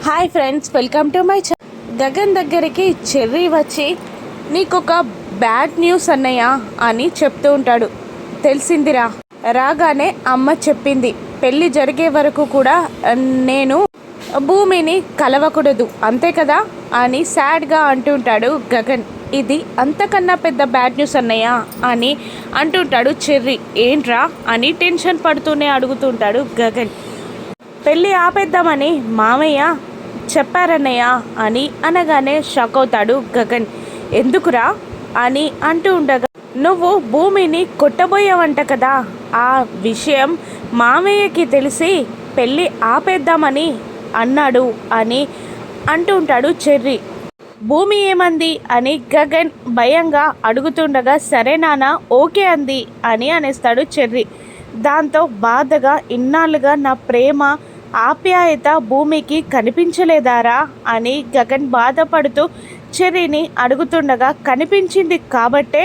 Hi friends, welcome to my channel. Gagan దగ్గరికి cherry వచ్చి నీకొక బ్యాడ్ న్యూస్ అన్నయ్య అని చెప్తూ ఉంటాడు. తెలిసిందిరా, రాగానే అమ్మ చెప్పింది పెళ్ళి జరిగే వరకు కూడా నేను భూమిని కలవకూడదు, అంతే కదా అని సాడ్గా అంటుంటాడు గగన్. ఇది అంతకన్నా పెద్ద బ్యాడ్ న్యూస్ అన్నయ్య అని అంటుంటాడు చెర్రీ. ఏంట్రా అని టెన్షన్ పడుతూనే అడుగుతుంటాడు గగన్. పెళ్ళి ఆపేద్దామని మామయ్య చెప్పారన్నయ్య అని అనగానే షాక్ అవుతాడు గగన్. ఎందుకురా అని అంటూ ఉండగా, నువ్వు భూమిని కొట్టబోయావంట కదా, ఆ విషయం మామయ్యకి తెలిసి పెళ్ళి ఆపేద్దామని అన్నాడు అని అంటూ ఉంటాడు చెర్రీ. భూమి ఏమంది అని గగన్ భయంగా అడుగుతుండగా, సరే నాన్న ఓకే అంది అని అనేస్తాడు చెర్రీ. దాంతో బాధగా, ఇన్నాళ్ళుగా నా ప్రేమ ఆప్యాయత భూమికి కనిపించలేదారా అని గగన్ బాధపడుతూ చెర్రీని అడుగుతుండగా, కనిపించింది కాబట్టే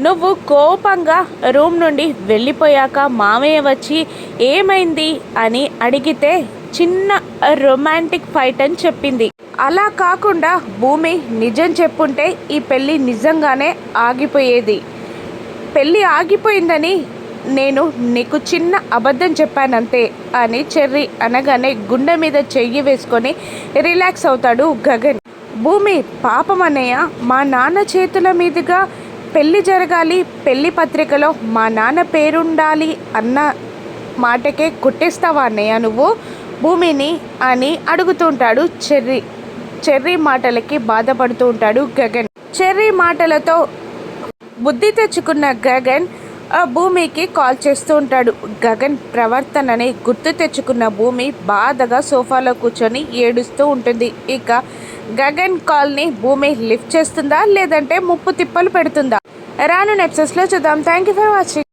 నువ్వు కోపంగా రూమ్ నుండి వెళ్ళిపోయాక మామయ్య వచ్చి ఏమైంది అని అడిగితే చిన్న రొమాంటిక్ ఫైట్ అని చెప్పింది. అలా కాకుండా భూమి నిజం చెప్పుంటే ఈ పెళ్ళి నిజంగానే ఆగిపోయేది. పెళ్ళి ఆగిపోయిందని నేను నీకు చిన్న అబద్ధం చెప్పానంతే అని చెర్రీ అనగానే గుండె మీద చెయ్యి వేసుకొని రిలాక్స్ అవుతాడు గగన్. భూమి పాపం అన్నయ్య, మా నాన్న చేతుల మీదుగా పెళ్ళి జరగాలి, పెళ్ళి పత్రికలో మా నాన్న పేరుండాలి అన్న మాటకే కొట్టేస్తావా అన్నయ్య నువ్వు భూమిని అని అడుగుతుంటాడు చెర్రీ. చెర్రీ మాటలకి బాధపడుతూ ఉంటాడు గగన్. చెర్రీ మాటలతో బుద్ధి తెచ్చుకున్న గగన్ భూమికి కాల్ చేస్తూ ఉంటాడు. గగన్ ప్రవర్తనని గుర్తు తెచ్చుకున్న భూమి బాధగా సోఫాలో కూర్చొని ఏడుస్తూ ఉంటుంది. ఇక గగన్ కాల్ని భూమి లిఫ్ట్ చేస్తుందా లేదంటే ముప్పు తిప్పలు పెడుతుందా? రాను ఎపిసోడ్స్లో చూద్దాం. Thank you for watching.